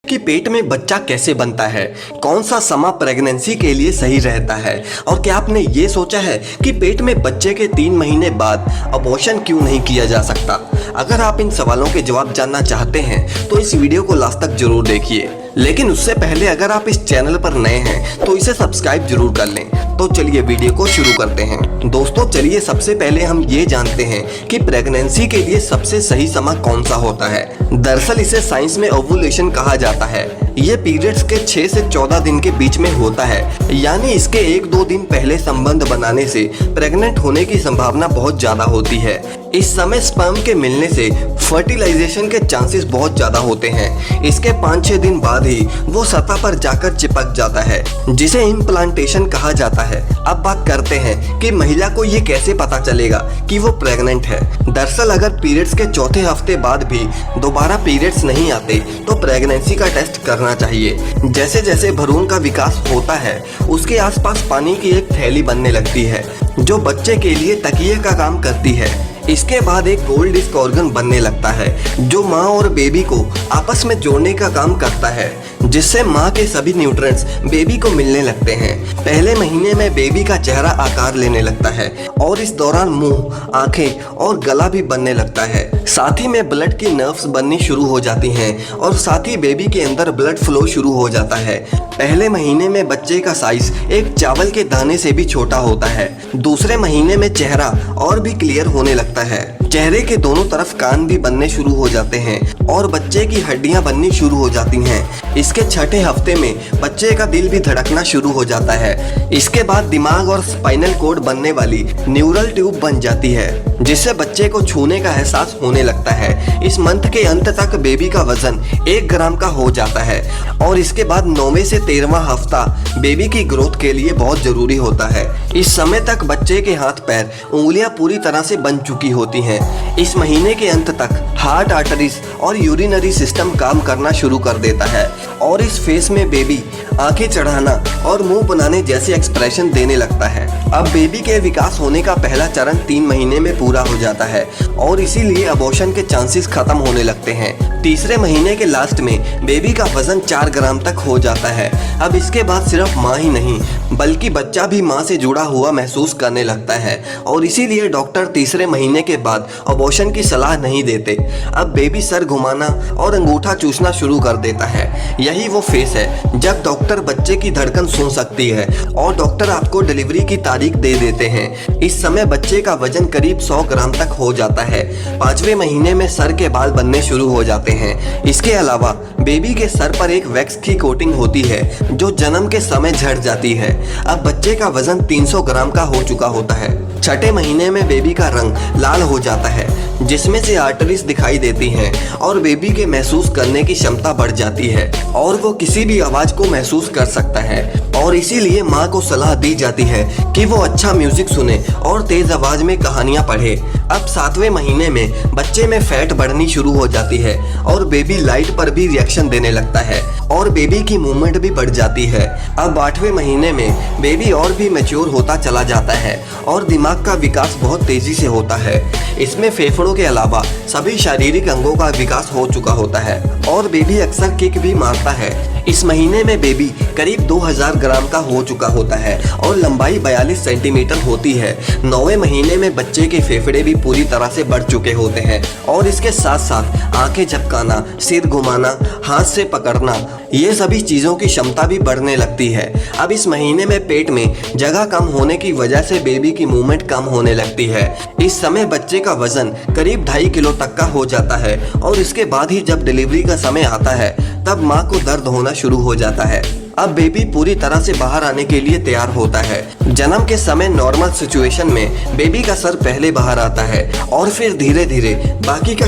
कि पेट में बच्चा कैसे बनता है, कौन सा समय प्रेगनेंसी के लिए सही रहता है और क्या आपने ये सोचा है कि पेट में बच्चे के 3 महीने बाद अबॉर्शन क्यों नहीं किया जा सकता। अगर आप इन सवालों के जवाब जानना चाहते हैं तो इस वीडियो को लास्ट तक जरूर देखिए। लेकिन उससे पहले अगर आप इस चैनल पर नए हैं तो इसे सब्सक्राइब जरूर कर लें। तो चलिए वीडियो को शुरू करते हैं। दोस्तों चलिए सबसे पहले हम ये जानते हैं कि प्रेगनेंसी के लिए सबसे सही समय कौन सा होता है। दरअसल इसे साइंस में ओव्यूलेशन कहा जाता है। ये पीरियड्स के 6 से 14 दिन के बीच में होता है, यानी इसके 1-2 दिन पहले संबंध बनाने से प्रेग्नेंट होने की संभावना बहुत ज्यादा होती है। इस समय स्पर्म के मिलने से फर्टिलाइजेशन के चांसेस बहुत ज्यादा होते हैं। इसके 5-6 दिन बाद ही वो सतह पर जाकर चिपक जाता है, जिसे इम्प्लांटेशन कहा जाता है। अब बात करते हैं कि महिला को ये कैसे पता चलेगा कि वो प्रेग्नेंट है। दरअसल अगर पीरियड्स के चौथे हफ्ते बाद भी दोबारा पीरियड्स नहीं आते तो प्रेगनेंसी का टेस्ट करना चाहिए। जैसे जैसे भ्रूण का विकास होता है उसके आसपास पानी की एक थैली बनने लगती है जो बच्चे के लिए तकिए का काम करती है। इसके बाद एक गोल्ड डिस्क ऑर्गन बनने लगता है जो माँ और बेबी को आपस में जोड़ने का काम करता है, जिससे माँ के सभी न्यूट्रिएंट्स बेबी को मिलने लगते हैं। पहले महीने में बेबी का चेहरा आकार लेने लगता है और इस दौरान मुंह, आंखें और गला भी बनने लगता है। साथ ही में ब्लड की नर्व्स बननी शुरू हो जाती हैं और साथ ही बेबी के अंदर ब्लड फ्लो शुरू हो जाता है। पहले महीने में बच्चे का साइज एक चावल के दाने से भी छोटा होता है। दूसरे महीने में चेहरा और भी क्लियर होने लगता है। चेहरे के दोनों तरफ कान भी बनने शुरू हो जाते हैं और बच्चे की हड्डियां बननी शुरू हो जाती हैं। इसके 6ठे हफ्ते में बच्चे का दिल भी धड़कना शुरू हो जाता है। इसके बाद दिमाग और स्पाइनल कोड बनने वाली न्यूरल ट्यूब बन जाती है, जिससे बच्चे को छूने का एहसास होने लगता है। इस मंथ के अंत तक बेबी का वजन 1 ग्राम का हो जाता है और इसके बाद 9वें से 13वां हफ्ता बेबी की ग्रोथ के लिए बहुत जरूरी होता है। इस समय तक बच्चे के हाथ पैर उंगलियां पूरी तरह से बन चुकी होती हैं। इस महीने के अंत तक हार्ट, आर्टरीज और यूरिनरी सिस्टम काम करना शुरू कर देता है और इस फेस में बेबी आंखें चढ़ाना और मुंह बनाने जैसे एक्सप्रेशन देने लगता है। अब बेबी के विकास होने का पहला चरण 3 महीने में पूरा हो जाता है और इसीलिए अबॉर्शन के चांसेस खत्म होने लगते हैं। तीसरे महीने के लास्ट में बेबी का वजन 4 ग्राम तक हो जाता है। अब इसके बाद सिर्फ माँ ही नहीं बल्कि बच्चा भी माँ से जुड़ा हुआ महसूस करने लगता है और इसीलिए डॉक्टर तीसरे महीने के बाद अबॉर्शन की सलाह नहीं देते। अब बेबी सर घुमाना और अंगूठा चूसना शुरू कर देता है। यही वो फेस है जब डॉक्टर बच्चे की धड़कन सुन सकती है और डॉक्टर आपको डिलीवरी की तारीख दे देते हैं। इस समय बच्चे का वजन करीब 100 ग्राम तक हो जाता है। 5वें महीने में सर के बाल बनने शुरू हो जाते हैं। इसके अलावा बेबी के सर पर एक वैक्स की कोटिंग होती है जो जन्म के समय झड़ जाती है। अब बच्चे का वजन 300 ग्राम का हो चुका होता है। 6ठे महीने में बेबी का रंग लाल हो जाता है, जिसमें से आर्टरीज दिखाई देती हैं और बेबी के महसूस करने की क्षमता बढ़ जाती है और वो किसी भी आवाज को महसूस कर सकता है और इसीलिए माँ को सलाह दी जाती है कि वो अच्छा म्यूजिक सुने और तेज आवाज में कहानियां पढ़े। अब 7वें महीने में बच्चे में फैट बढ़नी शुरू हो जाती है और बेबी लाइट पर भी रिएक्शन देने लगता है और बेबी की मूवमेंट भी बढ़ जाती है। अब 8वें महीने में बेबी और भी मैच्योर होता चला जाता है और दिमाग का विकास बहुत तेजी से होता है। इसमें फेफड़ों के अलावा सभी शारीरिक अंगों का विकास हो चुका होता है और बेबी अक्सर किक भी मारता है। इस महीने में बेबी करीब 2000 ग्राम का हो चुका होता है और लंबाई 42 सेंटीमीटर होती है। 9वें महीने में बच्चे के फेफड़े भी पूरी तरह से बढ़ चुके होते हैं और इसके साथ साथ आंखें झपकाना, सिर घुमाना, हाथ से पकड़ना, ये सभी चीज़ों की क्षमता भी बढ़ने लगती है। अब इस महीने में पेट में जगह कम होने की वजह से बेबी की मूवमेंट कम होने लगती है। इस समय बच्चे का वजन करीब 2.5 किलो तक का हो जाता है और इसके बाद ही जब डिलीवरी का समय आता है तब माँ को दर्द होना शुरू हो जाता है। अब बेबी पूरी तरह से बाहर आने के लिए तैयार होता है। जन्म के समय नॉर्मल सिचुएशन में बेबी का सर पहले बाहर आता है और फिर धीरे धीरे बाकी का